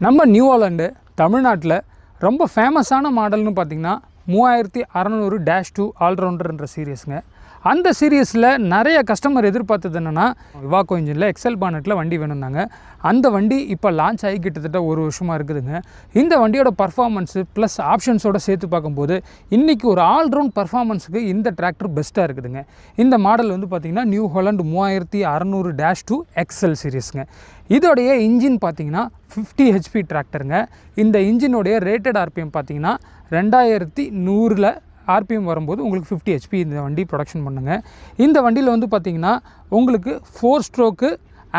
நம்ம new Holland தமிழ்நாட்டில் ரொம்ப ஃபேமஸான மாடல்னு பார்த்திங்கன்னா 3600-2 ஆல்ரவுண்டர்ன்ற சீரியஸுங்க. அந்த சீரியஸில் நிறைய கஸ்டமர் எதிர்பார்த்தது என்னென்னா விவாகோ இன்ஜினில் எக்ஸல் பானட்டில் வண்டி வேணும்னாங்க. அந்த வண்டி இப்போ லான்ச் ஆகி கிட்டத்தட்ட ஒரு வருஷமாக இருக்குதுங்க. இந்த வண்டியோட பர்ஃபார்மன்ஸு ப்ளஸ் ஆப்ஷன்ஸோடு சேர்த்து பார்க்கும்போது இன்றைக்கி ஒரு ஆல்ரவுண்ட் பர்ஃபார்மன்ஸுக்கு இந்த டிராக்டர் பெஸ்ட்டாக இருக்குதுங்க. இந்த மாடல் வந்து பார்த்திங்கன்னா நியூ ஹாலண்ட் 3600-2 எக்ஸல் சீரியஸுங்க. இதோடைய இன்ஜின் பார்த்திங்கன்னா 50 HP டிராக்டருங்க. இந்த இன்ஜினுடைய ரேட்டட் ஆர்பிஎம் பார்த்திங்கன்னா 2100 ஆர்பிஎம் வரும்போது உங்களுக்கு 50 HP இந்த வண்டி ப்ரொடக்ஷன் பண்ணுங்க. இந்த வண்டியில் வந்து பார்த்திங்கன்னா உங்களுக்கு 4 ஸ்ட்ரோக்கு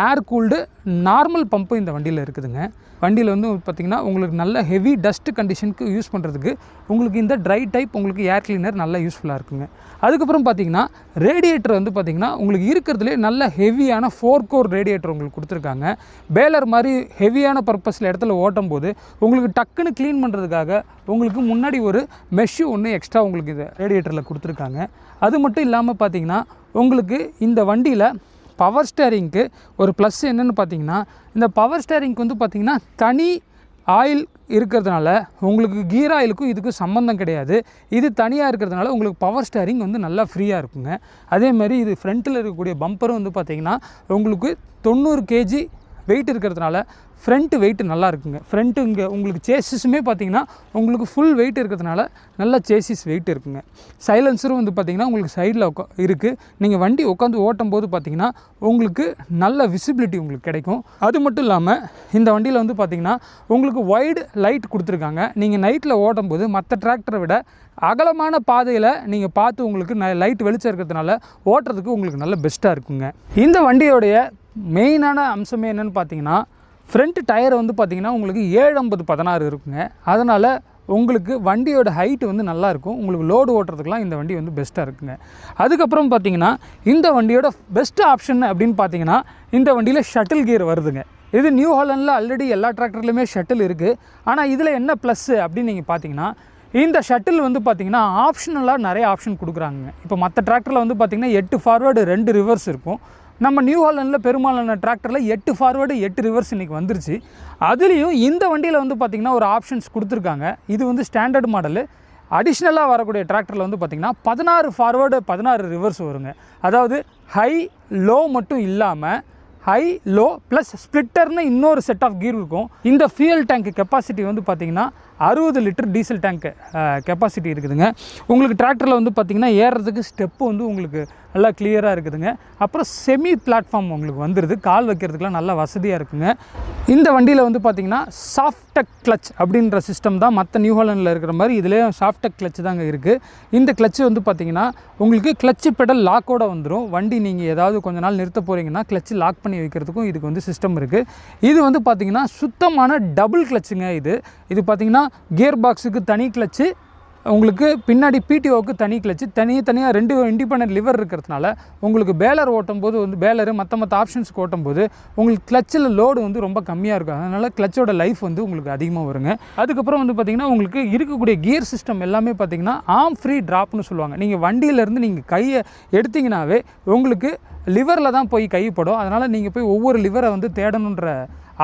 ஏர் கூல்டு நார்மல் பம்பு இந்த வண்டியில் இருக்குதுங்க. வண்டியில் வந்து பார்த்திங்கன்னா உங்களுக்கு நல்ல ஹெவி டஸ்ட் கண்டிஷனுக்கு யூஸ் பண்ணுறதுக்கு உங்களுக்கு இந்த ட்ரை டைப் உங்களுக்கு ஏர் கிளீனர் நல்லா யூஸ்ஃபுல்லாக இருக்குங்க. அதுக்கப்புறம் பார்த்திங்கன்னா ரேடியேட்டர் வந்து பார்த்திங்கன்னா உங்களுக்கு இருக்கிறதுலே நல்ல ஹெவியான 4 கோர் ரேடியேட்டர் உங்களுக்கு கொடுத்துருக்காங்க. பேலர் மாதிரி ஹெவியான பர்பஸில் இடத்துல ஓட்டும் போது உங்களுக்கு டக்குன்னு க்ளீன் பண்ணுறதுக்காக உங்களுக்கு முன்னாடி ஒரு மெஷ்ஷு ஒன்று எக்ஸ்ட்ரா உங்களுக்கு இது ரேடியேட்டரில் கொடுத்துருக்காங்க. அது மட்டும் இல்லாமல் பார்த்திங்கன்னா உங்களுக்கு இந்த வண்டியில் பவர் ஸ்டேரிங்க்கு ஒரு ப்ளஸ் என்னென்னு பார்த்தீங்கன்னா இந்த பவர் ஸ்டேரிங்க்கு வந்து பார்த்திங்கன்னா தனி ஆயில் இருக்கிறதுனால உங்களுக்கு கீர் ஆயிலுக்கும் இதுக்கும் சம்மந்தம் கிடையாது. இது தனியாக இருக்கிறதுனால உங்களுக்கு பவர் ஸ்டேரிங் வந்து நல்லா ஃப்ரீயாக இருக்குங்க. அதேமாதிரி இது ஃப்ரண்ட்டில் இருக்கக்கூடிய பம்பரும் வந்து பார்த்திங்கன்னா உங்களுக்கு 90 kg வெயிட் இருக்கிறதுனால ஃப்ரண்ட்டு வெயிட் நல்லா இருக்குங்க. ஃப்ரண்ட்டு இங்கே உங்களுக்கு சேசிஸுமே பார்த்திங்கன்னா உங்களுக்கு ஃபுல் வெயிட் இருக்கிறதுனால நல்ல சேசிஸ் வெயிட் இருக்குங்க. சைலன்சரும் வந்து பார்த்திங்கன்னா உங்களுக்கு சைடில் இருக்குது. நீங்கள் வண்டி உட்காந்து ஓட்டும் போது பார்த்திங்கன்னா உங்களுக்கு நல்ல விசிபிலிட்டி உங்களுக்கு கிடைக்கும். அது மட்டும் இல்லாமல் இந்த வண்டியில் வந்து பார்த்திங்கன்னா உங்களுக்கு வைடு லைட் கொடுத்துருக்காங்க. நீங்கள் நைட்டில் ஓட்டும் போது மற்ற டிராக்டரை விட அகலமான பாதையில் நீங்கள் பார்த்து உங்களுக்கு லைட் வெளிச்சம் இருக்கிறதுனால ஓட்டுறதுக்கு உங்களுக்கு நல்ல பெஸ்ட்டாக இருக்குங்க. இந்த வண்டியோடைய மெயினான அம்சமே என்னென்னு பார்த்தீங்கன்னா ஃப்ரண்ட் டயர் வந்து பார்த்திங்கன்னா உங்களுக்கு 750/16 இருக்குங்க. அதனால் உங்களுக்கு வண்டியோட ஹைட்டு வந்து நல்லாயிருக்கும். உங்களுக்கு லோடு ஓட்டுறதுக்கெலாம் இந்த வண்டி வந்து பெஸ்ட்டாக இருக்குங்க. அதுக்கப்புறம் பார்த்திங்கன்னா இந்த வண்டியோட பெஸ்ட் ஆப்ஷன் அப்படின்னு பார்த்தீங்கன்னா இந்த வண்டியில் ஷட்டில் கியர் வருதுங்க. இது நியூ ஹாலண்டில் ஆல்ரெடி எல்லா டிராக்டர்லையுமே ஷட்டில் இருக்குது. ஆனால் இதில் என்ன ப்ளஸ்ஸு அப்படின்னு நீங்கள் பார்த்தீங்கன்னா இந்த ஷட்டில் வந்து பார்த்திங்கன்னா ஆப்ஷனலாக நிறைய ஆப்ஷன் கொடுக்குறாங்க. இப்போ மற்ற டிராக்டரில் வந்து பார்த்திங்கன்னா 8 ஃபார்வேர்டு 2 ரிவர்ஸ் இருக்கும். நம்ம நியூ ஹாலண்டில் பெரும்பாலான டிராக்டரில் 8 ஃபார்வேர்டு 8 ரிவர்ஸ் இன்றைக்கி வந்துருச்சு. அதுலேயும் இந்த வண்டியில் வந்து பார்த்திங்கன்னா ஒரு ஆப்ஷன்ஸ் கொடுத்துருக்காங்க. இது வந்து ஸ்டாண்டர்ட் மாடலு. அடிஷ்னலாக வரக்கூடிய டிராக்டரில் வந்து பார்த்திங்கன்னா 16 ஃபார்வேர்டு 16 ரிவர்ஸ் வருங்க. அதாவது ஹை லோ மட்டும் இல்லாமல் ஹை லோ ப்ளஸ் ஸ்ப்ளிட்டர்னு இன்னொரு செட் ஆஃப் கீர் இருக்கும். இந்த ஃபியூயல் டேங்க் கெப்பாசிட்டி வந்து பார்த்திங்கன்னா 60 லிட்டர் டீசல் டேங்க் கெப்பாசிட்டி இருக்குதுங்க. உங்களுக்கு டிராக்டரில் வந்து பார்த்திங்கன்னா ஏறுறதுக்கு ஸ்டெப்பு வந்து உங்களுக்கு நல்லா கிளியராக இருக்குதுங்க. அப்புறம் செமி பிளாட்ஃபார்ம் உங்களுக்கு வந்துடுது. கால் வைக்கிறதுக்குலாம் நல்லா வசதியாக இருக்குங்க. இந்த வண்டியில் வந்து பார்த்திங்கன்னா சாஃப்டெக் கிளச் அப்படின்ற சிஸ்டம் தான் மற்ற நியூ ஹாலண்டில் இருக்கிற மாதிரி இதுலேயும் சாஃப்டெக் கிளச் தாங்க இருக்குது. இந்த கிளச்சு வந்து பார்த்திங்கன்னா உங்களுக்கு கிளச்சு பெடல் லாக்கோடு வந்துடும். வண்டி நீங்கள் ஏதாவது கொஞ்ச நாள் நிறுத்த போகிறீங்கன்னா கிளச்சு லாக் பண்ணி வைக்கிறதுக்கும் இதுக்கு வந்து சிஸ்டம் இருக்குது. இது வந்து பார்த்திங்கன்னா சுத்தமான டபுள் கிளச்சுங்க. இது பார்த்திங்கன்னா கியர் பாக்ஸுக்கு தனி கிளச்சு, உங்களுக்கு பின்னாடி பிடிஓவுக்கு தனி கிளச்சு, தனியாக 2 இண்டிபெண்டன்ட் லிவர் இருக்கிறதுனால உங்களுக்கு பேலர் ஓட்டும் போது வந்து பேலரு மற்ற ஆப்ஷன்ஸ்க்கு ஓட்டும் போது உங்களுக்கு கிளச்சில் லோடு வந்து ரொம்ப கம்மியாக இருக்கும். அதனால் கிளச்சோட லைஃப் வந்து உங்களுக்கு அதிகமாக வருங்க. அதுக்கப்புறம் வந்து பார்த்திங்கன்னா உங்களுக்கு இருக்கக்கூடிய கியர் சிஸ்டம் எல்லாமே பார்த்திங்கன்னா ஆர்ம் ஃப்ரீ ட்ராப்னு சொல்லுவாங்க. நீங்கள் வண்டியிலேருந்து நீங்கள் கையை எடுத்திங்கனாவே உங்களுக்கு லிவரில் தான் போய் கைப்படும். அதனால் நீங்கள் போய் ஒவ்வொரு லிவரை வந்து தேடணுன்ற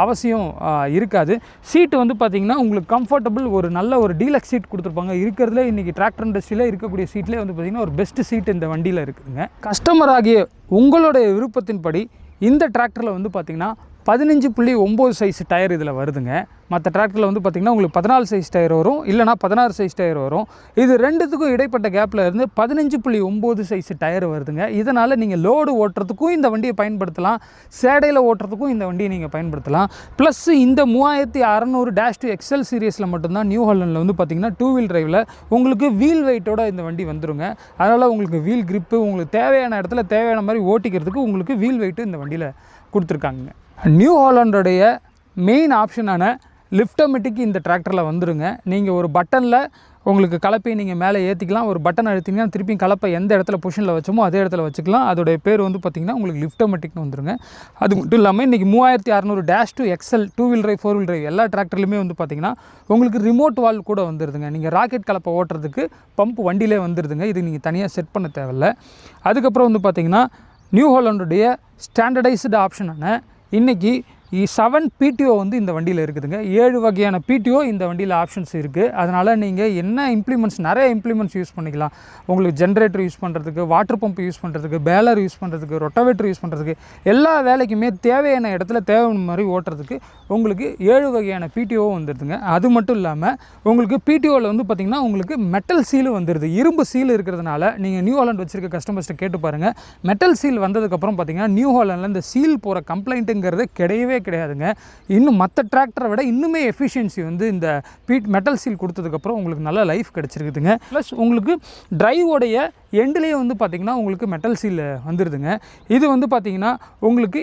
அவசியம் இருக்காது. சீட்டு வந்து பார்த்திங்கன்னா உங்களுக்கு கம்ஃபர்டபுள் ஒரு நல்ல ஒரு டீலக்ஸ் சீட் கொடுத்துருப்பாங்க. இருக்கிறதுல இன்றைக்கி டிராக்டர் இண்டஸ்ட்ரியில் இருக்கக்கூடிய சீட்லேயே வந்து பார்த்திங்கன்னா ஒரு பெஸ்ட் சீட் இந்த வண்டியில் இருக்குதுங்க. கஸ்டமர் ஆகிய உங்களுடைய விருப்பத்தின்படி இந்த டிராக்டரில் வந்து பார்த்திங்கன்னா 15.9 சைஸ் டயர் இதில் வருதுங்க. மற்ற டிராக்டரில் வந்து பார்த்திங்கன்னா உங்களுக்கு 14 சைஸ் டயர் வரும், இல்லைனா 16 சைஸ் டயர் வரும். இது ரெண்டுத்துக்கும் இடைப்பட்ட கேப்பில் இருந்து 15.9 சைஸ் டயர் வருதுங்க. இதனால் நீங்கள் லோடு ஓட்டுறதுக்கும் இந்த வண்டியை பயன்படுத்தலாம், சேடையில் ஓட்டுறதுக்கும் இந்த வண்டியை நீங்கள் பயன்படுத்தலாம். ப்ளஸ் இந்த 3600-2 எக்ஸல் சீரியஸில் மட்டும்தான் நியூ ஹாலண்டில் வந்து பார்த்திங்கன்னா 2 வீல் டிரைவில் உங்களுக்கு வீல் வெயிட்டோட இந்த வண்டி வந்துடுங்க. அதனால் உங்களுக்கு வீல் கிரிப்பு உங்களுக்கு தேவையான இடத்துல தேவையான மாதிரி ஓட்டிக்கிறதுக்கு உங்களுக்கு வீல் வெயிட்டு இந்த வண்டியில் கொடுத்துருக்காங்க. நியூ ஹாலண்டோடைய மெயின் ஆப்ஷனான லிஃப்டோமேட்டிக் இந்த டிராக்டரில் வந்துடுங்க. நீங்கள் ஒரு பட்டனில் உங்களுக்கு கலப்பையை நீங்கள் மேலே ஏற்றிக்கலாம். ஒரு பட்டன் அழுத்திங்கன்னா திருப்பி கலப்பை எந்த இடத்துல பொசிஷனில் வச்சோமோ அதே இடத்துல வச்சுக்கலாம். அதோடைய பேர் வந்து பார்த்திங்கன்னா உங்களுக்கு லிஃப்டோமேட்டிக்னு வந்துடுங்க. அது மட்டும் இல்லாமல் இன்றைக்கி 3600-2 excel 2 wheel drive 4 wheel drive எல்லா டிராக்டர்லையுமே வந்து பார்த்திங்கன்னா உங்களுக்கு ரிமோட் வால்வ் கூட வந்துடுதுங்க. நீங்கள் ராக்கெட் கலப்பை ஓட்டுறதுக்கு பம்ப் வண்டியிலே வந்துடுதுங்க. இது நீங்கள் தனியாக செட் பண்ண தேவையில்லை. அதுக்கப்புறம் வந்து பார்த்திங்கன்னா நியூ ஹாலண்டுடைய ஸ்டாண்டர்டைஸ்டு ஆப்ஷனான இன்றைக்கி 7 PTO வந்து இந்த வண்டியில் இருக்குதுங்க. 7 வகையான PTO இந்த வண்டியில் ஆப்ஷன்ஸ் இருக்குது. அதனால் நீங்கள் என்ன இம்ப்ளிமெண்ட்ஸ், நிறைய இம்ப்ளிமெண்ட்ஸ் யூஸ் பண்ணிக்கலாம். உங்களுக்கு ஜென்ரேட்டர் யூஸ் பண்ணுறதுக்கு, வாட்டர் பம்ப் யூஸ் பண்ணுறதுக்கு, பேலர் யூஸ் பண்ணுறதுக்கு, ரொட்டவேட்டர் யூஸ் பண்ணுறதுக்கு, எல்லா வேலைக்குமே தேவையான இடத்துல தேவையான மாதிரி ஓட்டுறதுக்கு உங்களுக்கு 7 வகையான PTO வந்துடுதுங்க. அது மட்டும் இல்லாமல் உங்களுக்கு PTOவில் வந்து பார்த்திங்கன்னா உங்களுக்கு மெட்டல் சீலு வந்துடுது. இரும்பு சீல் இருக்கிறதுனால நீங்கள் நியூ ஹாலண்ட் வச்சுருக்க கஸ்டமர்ஸ்ட்டை கேட்டு பாருங்கள். மெட்டல் சீல் வந்ததுக்கப்புறம் பார்த்திங்கன்னா நியூ ஹாலண்டில் இந்த சீல் போகிற கம்ப்ளைண்ட்டுங்கிறது கிடையாதுங்க. இன்னும் மற்ற டிராக்டரை விட இன்னுமே எஃபிஷியன்சி வந்து இந்த மெட்டல் சீல் கொடுத்ததுக்கப்புறம் உங்களுக்கு நல்ல லைஃப் கிடச்சிருக்குதுங்க. ப்ளஸ் உங்களுக்கு டிரைவோடைய எண்டுலேயே வந்து பார்த்திங்கன்னா உங்களுக்கு மெட்டல் சீல் வந்துடுதுங்க. இது வந்து பார்த்திங்கன்னா உங்களுக்கு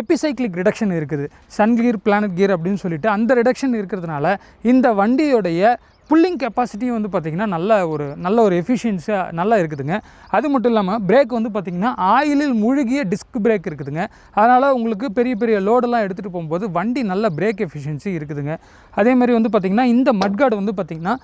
எபிசைக்ளிக் ரிடக்ஷன் இருக்குது. சன் கியர், பிளானட் கியர் அப்படின்னு சொல்லிட்டு அந்த ரிடக்ஷன் இருக்கிறதுனால இந்த வண்டியோடைய புல்லிங் கெப்பாசிட்டியும் வந்து பார்த்திங்கன்னா நல்ல ஒரு எஃபிஷியன்ஸியாக நல்லா இருக்குதுங்க. அது மட்டும் இல்லாமல் பிரேக் வந்து பார்த்திங்கன்னா ஆயிலில் மூழ்கிய டிஸ்க் பிரேக் இருக்குதுங்க. அதனால் உங்களுக்கு பெரிய பெரிய லோடெல்லாம் எடுத்துகிட்டு போகும்போது வண்டி நல்ல பிரேக் எஃபிஷியன்சி இருக்குதுங்க. அதேமாதிரி வந்து பார்த்திங்கன்னா இந்த மட்கார்டு வந்து பார்த்திங்கன்னா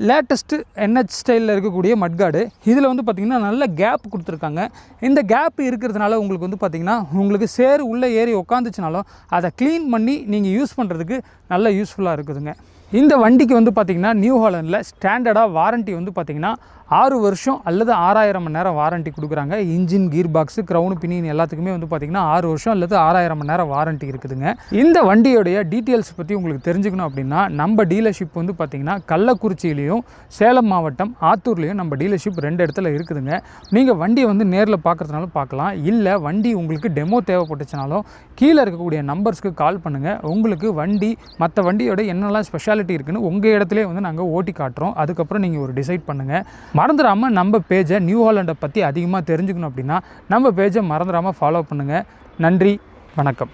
லேட்டஸ்ட்டு NH ஸ்டைலில் இருக்கக்கூடிய மட்கார்டு. இதில் வந்து பார்த்திங்கன்னா நல்ல கேப் கொடுத்துருக்காங்க. இந்த கேப் இருக்கிறதுனால உங்களுக்கு வந்து பார்த்திங்கன்னா உங்களுக்கு சேறு உள்ளே ஏறி உக்காந்துச்சுனாலும் அதை க்ளீன் பண்ணி நீங்கள் யூஸ் பண்ணுறதுக்கு நல்ல யூஸ்ஃபுல்லாக இருக்குதுங்க. இந்த வண்டிக்கு வந்து பார்த்திங்கன்னா நியூ ஹாலண்டில் ஸ்டாண்டர்டாக வாரண்ட்டி வந்து பார்த்திங்கன்னா 6 வருஷம் அல்லது 6000 மணி நேரம் வாரண்ட்டி கொடுக்குறாங்க. Engine, gear box, crown, pinion எல்லாத்துக்குமே வந்து பார்த்திங்கன்னா 6 வருஷம் அல்லது 6000 மணி நேரம் வாரண்ட்டி இருக்குதுங்க. இந்த வண்டியோடைய டீட்டெயில்ஸ் பற்றி உங்களுக்கு தெரிஞ்சுக்கணும் அப்படின்னா நம்ம டீலர்ஷிப் வந்து பார்த்திங்கன்னா கள்ளக்குறிச்சியிலையும் சேலம் மாவட்டம் ஆத்தூர்லேயும் நம்ம டீலர்ஷிப் 2 இடத்துல இருக்குதுங்க. நீங்கள் வண்டியை வந்து நேரில் பார்க்குறதுனாலும் பார்க்கலாம். இல்லை வண்டி உங்களுக்கு டெமோ தேவைப்பட்டுச்சுனாலும் கீழே இருக்கக்கூடிய நம்பர்ஸ்க்கு கால் பண்ணுங்கள். உங்களுக்கு வண்டி மற்ற வண்டியோட என்னெல்லாம் ஸ்பெஷாலிட்டி இருக்குதுன்னு உங்கள் இடத்துலேயே வந்து நாங்கள் ஓட்டி காட்டுறோம். அதுக்கப்புறம் நீங்கள் ஒரு டிசைட் பண்ணுங்கள். மறந்துடாமல் நம்ம பேஜை நியூ ஹாலண்டை பற்றி அதிகமாக தெரிஞ்சுக்கணும் அப்படின்னா நம்ம பேஜை மறந்துடாமல் ஃபாலோ பண்ணுங்கள். நன்றி, வணக்கம்.